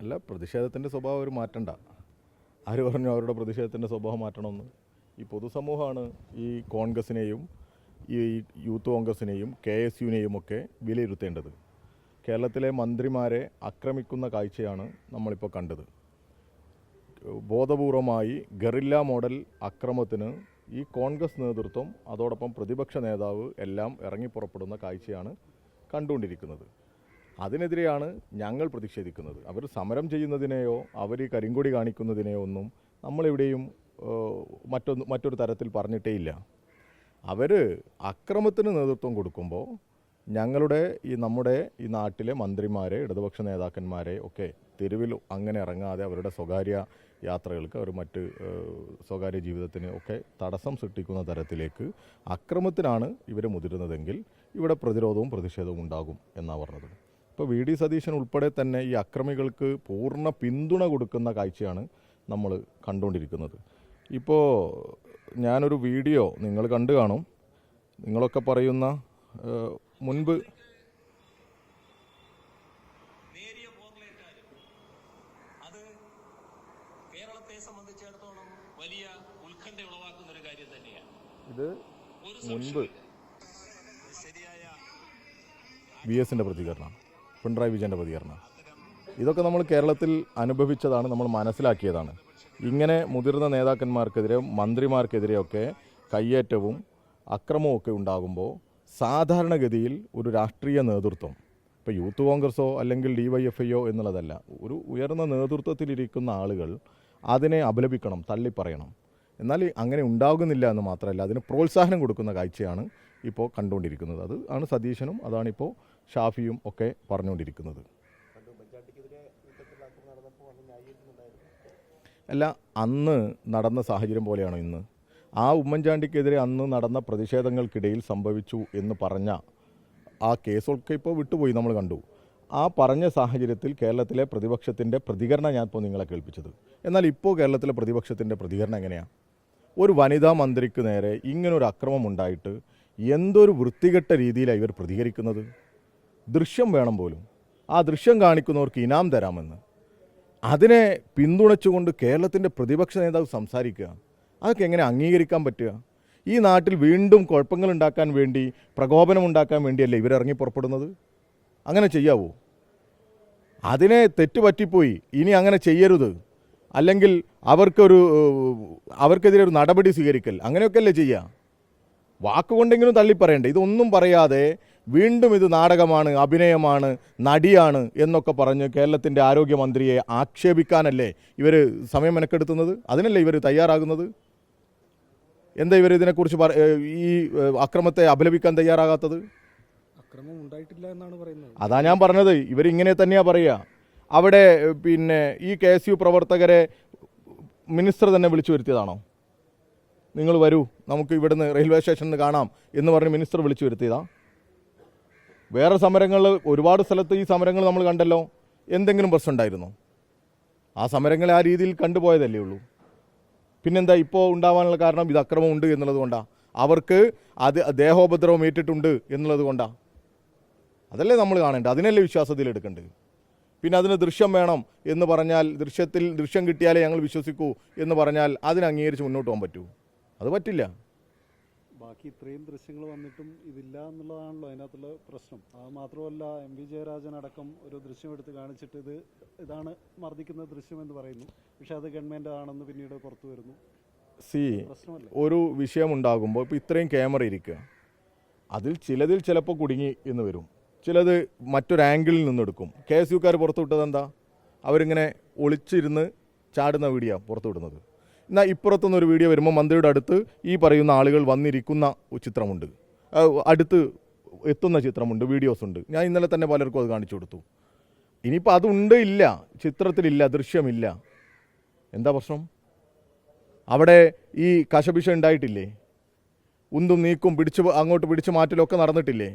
അല്ല, പ്രതിഷേധത്തിൻ്റെ സ്വഭാവം അവർ മാറ്റണ്ട. ആര് പറഞ്ഞു അവരുടെ പ്രതിഷേധത്തിൻ്റെ സ്വഭാവം മാറ്റണമെന്ന്? ഈ പൊതുസമൂഹമാണ് ഈ കോൺഗ്രസിനെയും ഈ യൂത്ത് കോൺഗ്രസിനെയും KSUവിനെയും ഒക്കെ വിലയിരുത്തേണ്ടത്. കേരളത്തിലെ മന്ത്രിമാരെ ആക്രമിക്കുന്ന കാഴ്ചയാണ് നമ്മളിപ്പോൾ കണ്ടത്. ബോധപൂർവമായി ഗറില്ല മോഡൽ അക്രമത്തിന് ഈ കോൺഗ്രസ് നേതൃത്വം അതോടൊപ്പം പ്രതിപക്ഷ നേതാവ് എല്ലാം ഇറങ്ങിപ്പുറപ്പെടുന്ന കാഴ്ചയാണ് കണ്ടുകൊണ്ടിരിക്കുന്നത്. അതിനെതിരെയാണ് ഞങ്ങൾ പ്രതിഷേധിക്കുന്നത്. അവർ സമരം ചെയ്യുന്നതിനെയോ അവർ കരിങ്കൊടി കാണിക്കുന്നതിനെയോ ഒന്നും നമ്മളെവിടെയും മറ്റൊരു തരത്തിൽ പറഞ്ഞിട്ടേ ഇല്ല. അവർ അക്രമത്തിന് നേതൃത്വം കൊടുക്കുമ്പോൾ നമ്മുടെ ഈ നാട്ടിലെ മന്ത്രിമാരെ, ഇടതുപക്ഷ നേതാക്കന്മാരെ ഒക്കെ തെരുവിൽ അങ്ങനെ ഇറങ്ങാതെ അവരുടെ സ്വകാര്യ യാത്രകൾക്ക്, അവർ മറ്റ് സ്വകാര്യ ജീവിതത്തിന് ഒക്കെ തടസ്സം സൃഷ്ടിക്കുന്ന തരത്തിലേക്ക് അക്രമത്തിനാണ് ഇവർ മുതിരുന്നതെങ്കിൽ ഇവിടെ പ്രതിരോധവും പ്രതിഷേധവും ഉണ്ടാകും എന്നാണ് പറഞ്ഞത്. ഇപ്പോൾ VD സതീശൻ ഉൾപ്പെടെ തന്നെ ഈ അക്രമികൾക്ക് പൂർണ്ണ പിന്തുണ കൊടുക്കുന്ന കാഴ്ചയാണ് നമ്മൾ കണ്ടുകൊണ്ടിരിക്കുന്നത്. ഇപ്പോൾ ഞാനൊരു വീഡിയോ നിങ്ങൾ കണ്ടു കാണും. നിങ്ങളൊക്കെ പറയുന്ന മുൻപ് ഇത് മുൻപ് VSന്റെ പ്രതികരണം, പിണറായി വിജയൻ്റെ പ്രതികരണം, ഇതൊക്കെ നമ്മൾ കേരളത്തിൽ അനുഭവിച്ചതാണ്, നമ്മൾ മനസ്സിലാക്കിയതാണ്. ഇങ്ങനെ മുതിർന്ന നേതാക്കന്മാർക്കെതിരെ, മന്ത്രിമാർക്കെതിരെയൊക്കെ കയ്യേറ്റവും അക്രമവും ഒക്കെ ഉണ്ടാകുമ്പോൾ സാധാരണഗതിയിൽ ഒരു രാഷ്ട്രീയ നേതൃത്വം, ഇപ്പോൾ യൂത്ത് കോൺഗ്രസോ അല്ലെങ്കിൽ DYFIയോ എന്നുള്ളതല്ല, ഒരു ഉയർന്ന നേതൃത്വത്തിലിരിക്കുന്ന ആളുകൾ അതിനെ അപലപിക്കണം, തള്ളിപ്പറയണം. എന്നാൽ അങ്ങനെ ഉണ്ടാകുന്നില്ല എന്ന് മാത്രമല്ല, അതിന് പ്രോത്സാഹനം കൊടുക്കുന്ന കാഴ്ചയാണ് ഇപ്പോൾ കണ്ടുകൊണ്ടിരിക്കുന്നത്. അത് ആണ് സതീശനും അതാണിപ്പോൾ ഷാഫിയും ഒക്കെ പറഞ്ഞുകൊണ്ടിരിക്കുന്നത്. അല്ല, അന്ന് നടന്ന സാഹചര്യം പോലെയാണോ ഇന്ന്? ആ ഉമ്മൻചാണ്ടിക്കെതിരെ അന്ന് നടന്ന പ്രതിഷേധങ്ങൾക്കിടയിൽ സംഭവിച്ചു എന്ന് പറഞ്ഞ ആ കേസൊക്കെ ഇപ്പോൾ വിട്ടുപോയി, നമ്മൾ കണ്ടു. ആ പറഞ്ഞ സാഹചര്യത്തിൽ കേരളത്തിലെ പ്രതിപക്ഷത്തിൻ്റെ പ്രതികരണം ഞാനിപ്പോൾ നിങ്ങളെ കേൾപ്പിച്ചത്. എന്നാൽ ഇപ്പോൾ കേരളത്തിലെ പ്രതിപക്ഷത്തിൻ്റെ പ്രതികരണം എങ്ങനെയാണ്? ഒരു വനിതാ മന്ത്രിക്ക് നേരെ ഇങ്ങനൊരു അക്രമം ഉണ്ടായിട്ട് എന്തൊരു വൃത്തികെട്ട രീതിയിലാണ് ഇവർ പ്രതികരിക്കുന്നത്. ദൃശ്യം വേണം പോലും, ആ ദൃശ്യം കാണിക്കുന്നവർക്ക് ഇനാം തരാമെന്ന്, അതിനെ പിന്തുണച്ചുകൊണ്ട് കേരളത്തിൻ്റെ പ്രതിപക്ഷ നേതാവ് സംസാരിക്കുക. അതൊക്കെ എങ്ങനെ അംഗീകരിക്കാൻ പറ്റുക? ഈ നാട്ടിൽ വീണ്ടും കുഴപ്പങ്ങൾ ഉണ്ടാക്കാൻ വേണ്ടി, പ്രകോപനം ഉണ്ടാക്കാൻ വേണ്ടിയല്ലേ ഇവരിറങ്ങി പുറപ്പെടുന്നത്? അങ്ങനെ ചെയ്യാവൂ? അതിനെ തെറ്റുപറ്റിപ്പോയി, ഇനി അങ്ങനെ ചെയ്യരുത്, അല്ലെങ്കിൽ അവർക്കെതിരെ ഒരു നടപടി സ്വീകരിക്കൽ, അങ്ങനെയൊക്കെയല്ലേ ചെയ്യുക? വാക്കുകൊണ്ടെങ്കിലും തള്ളിപ്പറയണ്ടേ? ഇതൊന്നും പറയാതെ വീണ്ടും ഇത് നാടകമാണ്, അഭിനയമാണ്, നടിയാണ് എന്നൊക്കെ പറഞ്ഞ് കേരളത്തിൻ്റെ ആരോഗ്യമന്ത്രിയെ ആക്ഷേപിക്കാനല്ലേ ഇവർ സമയം മെനക്കെടുത്തുന്നത്? അതിനല്ലേ ഇവർ തയ്യാറാകുന്നത്? എന്താ ഇവർ ഇതിനെക്കുറിച്ച് ഈ അക്രമത്തെ അപലപിക്കാൻ തയ്യാറാകാത്തത്? അക്രമം ഉണ്ടായിട്ടില്ല എന്നാണ് പറയുന്നത്. അതാ ഞാൻ പറഞ്ഞത്, ഇവരിങ്ങനെ തന്നെയാണ് പറയുക. അവിടെ പിന്നെ ഈ KSU പ്രവർത്തകരെ മിനിസ്റ്റർ തന്നെ വിളിച്ചു വരുത്തിയതാണോ? നിങ്ങൾ വരൂ, നമുക്ക് ഇവിടുന്ന് റെയിൽവേ സ്റ്റേഷനിൽ കാണാം എന്ന് പറഞ്ഞ് മിനിസ്റ്റർ വിളിച്ചു വരുത്തിയതാ? വേറെ സമരങ്ങൾ ഒരുപാട് സ്ഥലത്ത് ഈ സമരങ്ങൾ നമ്മൾ കണ്ടല്ലോ. എന്തെങ്കിലും പ്രശ്നം ഉണ്ടായിരുന്നോ? ആ സമരങ്ങളെ ആ രീതിയിൽ കണ്ടുപോയതല്ലേ ഉള്ളൂ. പിന്നെന്താ ഇപ്പോൾ ഉണ്ടാവാനുള്ള കാരണം? ഇത് അക്രമം ഉണ്ട് എന്നുള്ളത് കൊണ്ടാണ്, അവർക്ക് അത് ദേഹോപദ്രവം ഏറ്റിട്ടുണ്ട് എന്നുള്ളത് കൊണ്ടാണ്. അതല്ലേ നമ്മൾ കാണേണ്ടത്, അതിനല്ലേ വിശ്വാസത്തിൽ എടുക്കേണ്ടത്. പിന്നെ അതിന് ദൃശ്യം വേണം എന്ന് പറഞ്ഞാൽ, ദൃശ്യം കിട്ടിയാലേ ഞങ്ങൾ വിശ്വസിക്കൂ എന്ന് പറഞ്ഞാൽ അതിന് അംഗീകരിച്ച് മുന്നോട്ട് പോകാൻ പറ്റൂ? അത് പറ്റില്ല. ബാക്കി ഇത്രയും ദൃശ്യങ്ങൾ വന്നിട്ടും ഇതില്ല എന്നുള്ളതാണല്ലോ അതിനകത്തുള്ള പ്രശ്നം. അത് മാത്രമല്ല, MV ജയരാജൻ അടക്കം ഒരു ദൃശ്യം എടുത്ത് കാണിച്ചിട്ട് ഇതാണ് മർദ്ദിക്കുന്ന ദൃശ്യം എന്ന് പറയുന്നു. പക്ഷെ അത് ഗവൺമെൻറ് ആണെന്ന് പിന്നീട് പുറത്തു വരുന്നു. ഒരു വിഷയമുണ്ടാകുമ്പോൾ ഇപ്പോൾ ഇത്രയും ക്യാമറ ഇരിക്കുക, ചിലതിൽ ചിലപ്പോൾ കുടുങ്ങി എന്ന് വരും, ചിലത് മറ്റൊരു ആംഗിളിൽ നിന്നെടുക്കും. KSUക്കാർ പുറത്തു വിട്ടത് എന്താ? അവരിങ്ങനെ ഒളിച്ചിരുന്ന് ചാടുന്ന വീഡിയോ പുറത്തു വിടുന്നത്. എന്നാൽ ഇപ്പുറത്തുനിന്നൊരു വീഡിയോ വരുമ്പോൾ മന്ത്രിയുടെ അടുത്ത് ഈ പറയുന്ന ആളുകൾ വന്നിരിക്കുന്ന ചിത്രമുണ്ട്, അടുത്ത് എത്തുന്ന ചിത്രമുണ്ട്, വീഡിയോസ് ഉണ്ട്. ഞാൻ ഇന്നലെ തന്നെ പലർക്കും അത് കാണിച്ചു കൊടുത്തു. ഇനിയിപ്പോൾ അതുണ്ട്, ഇല്ല, ചിത്രത്തിലില്ല, ദൃശ്യമില്ല. എന്താ പ്രശ്നം? അവിടെ ഈ കശപിശ ഉണ്ടായിട്ടില്ലേ? ഉന്തും നീക്കും അങ്ങോട്ട് പിടിച്ചു മാറ്റലൊക്കെ നടന്നിട്ടില്ലേ?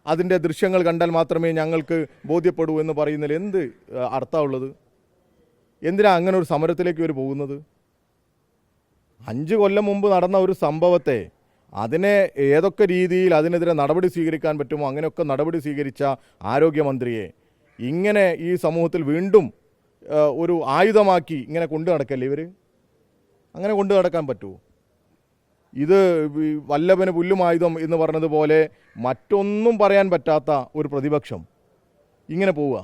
അതിൻ്റെ ദൃശ്യങ്ങൾ കണ്ടാൽ മാത്രമേ ഞങ്ങൾക്ക് ബോധ്യപ്പെടൂ എന്ന് പറയുന്നതിൽ എന്ത് അർത്ഥമുള്ളത്? എന്തിനാ അങ്ങനെ ഒരു സമരത്തിലേക്ക് ഇവർ പോകുന്നത്? 5 കൊല്ലം മുമ്പ് നടന്ന ഒരു സംഭവത്തെ, അതിനെ ഏതൊക്കെ രീതിയിൽ അതിനെതിരെ നടപടി സ്വീകരിക്കാൻ പറ്റുമോ അങ്ങനെയൊക്കെ നടപടി സ്വീകരിച്ച ആരോഗ്യമന്ത്രിയെ ഇങ്ങനെ ഈ സമൂഹത്തിൽ വീണ്ടും ഒരു ആയുധമാക്കി ഇങ്ങനെ കൊണ്ടു നടക്കല്ലേ ഇവർ? അങ്ങനെ കൊണ്ടു നടക്കാൻ പറ്റുമോ? ഇത് വല്ലഭന് പുല്ലുമായുധം എന്ന് പറഞ്ഞതുപോലെ മറ്റൊന്നും പറയാൻ പറ്റാത്ത ഒരു പ്രതിപക്ഷം ഇങ്ങനെ പോവുക.